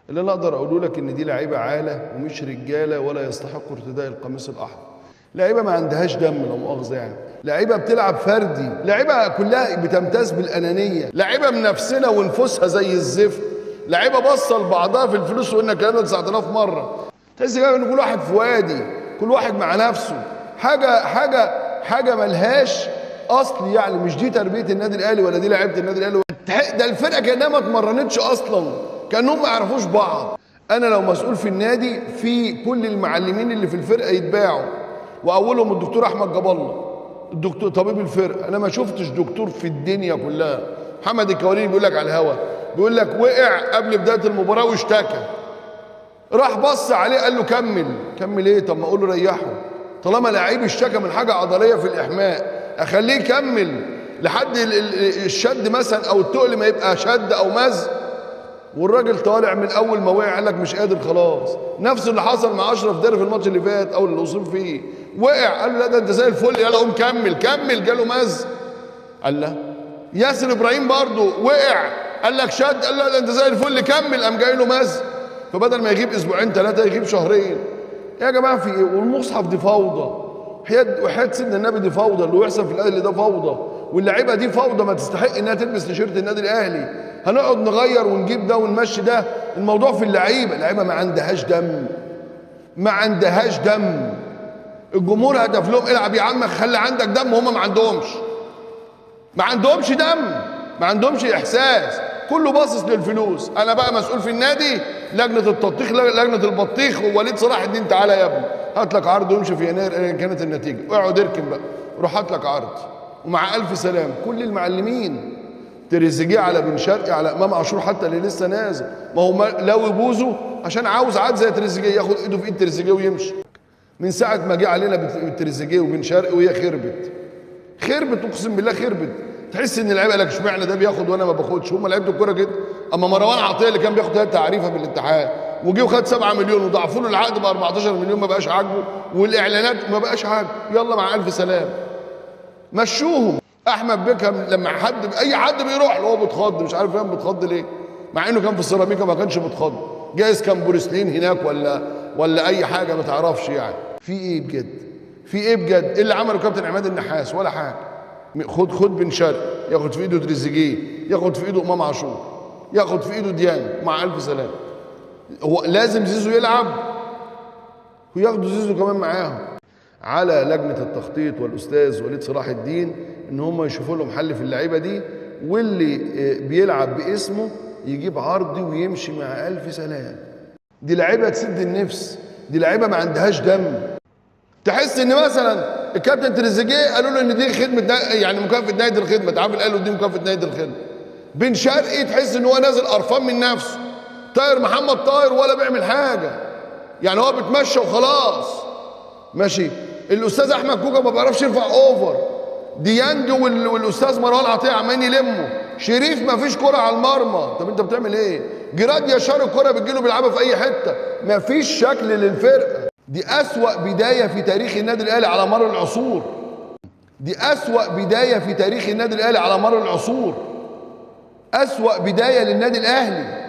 اللي انا اقدر اقوله لك ان دي لعيبه عاله ومش رجاله ولا يستحقوا ارتداء القميص الاحمر. لعيبه ما عندهاش دم لا مؤاخذه يعني، لعيبه بتلعب فردي، لعيبه كلها بتمتاز بالانانيه، لعيبه منافسنا ونفوسها زي الزفت، لعيبه باصه لبعضها في الفلوس وقلنا الكلام ده 9000 مره. تحس ان كل واحد في وادي، كل واحد مع نفسه، حاجه ملهاش اصل يعني. مش دي تربيه النادي الاهلي ولا دي لعيبه النادي الاهلي. ده الفرقه كانها ما اتمرنتش اصلا، كانهم ما يعرفوش بعض. انا لو مسؤول في النادي، في كل المعلمين اللي في الفرقه يتباعوا، واولهم الدكتور احمد جاب الله، الدكتور طبيب الفرقه. انا ما شفتش دكتور في الدنيا كلها. محمد الكواليني بيقول لك على الهوا، بيقول لك وقع قبل بدايه المباراه واشتكى، راح بص عليه قال له كمل ايه؟ طب ما اقول له ريحه، طالما لعيب اشتكى من حاجه عضليه في الاحماء اخليه يكمل لحد الشد مثلا او التقل ما يبقى شد او مز. والراجل طالع من اول ما وقع قال لك مش قادر خلاص. نفس اللي حصل مع اشرف داري في الماتش اللي فات او اللي اصيب فيه، وقع قال له لا ده انت زي الفل، يلا قوم كمل جاله مز. قال لا. ياسر ابراهيم برضه وقع قال لك شد، قال لا ده انت زي الفل كمل، قام جاي له مز. فبدل ما يغيب اسبوعين ثلاثه يغيب شهرين. يا جماعه في ايه؟ والمصحف دي فوضى، وحياة سيدنا النبي دي فوضى، اللي يحصل في الاهلي ده فوضى، واللعيبه دي فوضى ما تستحق انها تلبس تيشيرت النادي الاهلي. هنقعد نغير ونجيب ده ونمشي ده. الموضوع في اللعيبه ما عندهاش دم. الجمهور هدف لهم العب يا عم خلي عندك دم، هم ما عندهمش دم، ما عندهمش احساس، كله باصص للفلوس. انا بقى مسؤول في النادي، لجنه البطيخ ووليد صلاح الدين، تعالى يا ابني هات لك عرض وامشي في يناير ايا كانت النتيجه، اقعد اركن بقى روح هات لك عرض ومع الف سلام. كل المعلمين، تريزيجيه على بن شرقي على امام عاشور حتى اللي لسه نازل، ما هو لو يبوظوا عشان عاوز عاد زي تريزيجيه ياخد ايده في ايد تريزيجيه ويمشي. من ساعه ما جه علينا تريزيجيه وبن شرقي وهي خربت اقسم بالله خربت. تحس ان اللعيبه قال لك اشمعنى ده بياخد وانا ما باخدش؟ هم لعيبه الكوره كده. اما مروان عطيه اللي كان بياخد 3 تعريفه بالاتحاد وجه وخد 7 مليون وضاعفوا له العقد ب 14 مليون ما بقاش عاجبه، والاعلانات ما بقاش عاجبه، يلا مع الف سلام مشوهم. احمد بيكهام لما اي حد بيروح له هو بيتخض، مش عارف فاهم بيتخض ليه، مع انه كان في السيراميكا ما كانش بيتخض، جايز كان بورسلين هناك ولا اي حاجه ما تعرفش يعني. في ايه بجد؟ ايه اللي عمله كابتن عماد النحاس؟ ولا حاجه. خد بن شرقي ياخد في ايده تريزيجيه، ياخد في ايده امام عاشور، ياخد في ايده ديانج، مع الف سلام. هو لازم زيزو يلعب وياخدوا زيزو كمان معاهم. على لجنه التخطيط والاستاذ وليد صلاح الدين ان هم يشوفوا لهم حل في اللعيبه دي، واللي بيلعب باسمه يجيب عرضي ويمشي مع الف سلام. دي لعيبه تسد النفس، دي لعيبه ما عندهاش دم. تحس ان مثلا الكابتن تريزيجيه قالوا له ان دي خدمه يعني مكافاه نهايه الخدمه، تعرف قالوا دي مكافاه نهايه الخدمه. بن شرقي تحس ان هو نازل قرفان من نفسه. طاهر محمد طاهر ولا بيعمل حاجه، يعني هو بيتمشى وخلاص ماشي. الاستاذ احمد كوكا ما بيعرفش يرفع اوفر. ديانج والاستاذ مروان عطيه عمالين يلموا. شريف ما فيش كره على المرمى. طب انت بتعمل ايه؟ جراد يشار الكره بتجيله بيلعبها في اي حته، ما فيش شكل للفرقه. دي أسوأ بداية في تاريخ النادي الأهلي على مر العصور. أسوأ بداية للنادي الأهلي.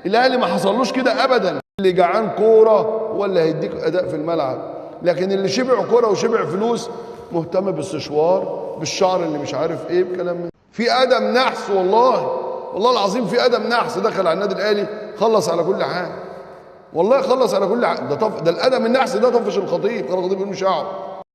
الأهلي ما حصلوش كده أبدا. اللي جعان كورة هو اللي هيديك أداء في الملعب، لكن اللي شبع كورة وشبع فلوس مهتم بالسشوار، بالشعر اللي مش عارف إيه، بكلام من في آدم نحس. والله العظيم في آدم نحس دخل على النادي الأهلي خلص على كل حاجة. والله خلص على كل حاجة. ده الآدم النحس ده طفش الخطيب، كان الخطيب يقول مش هقعد.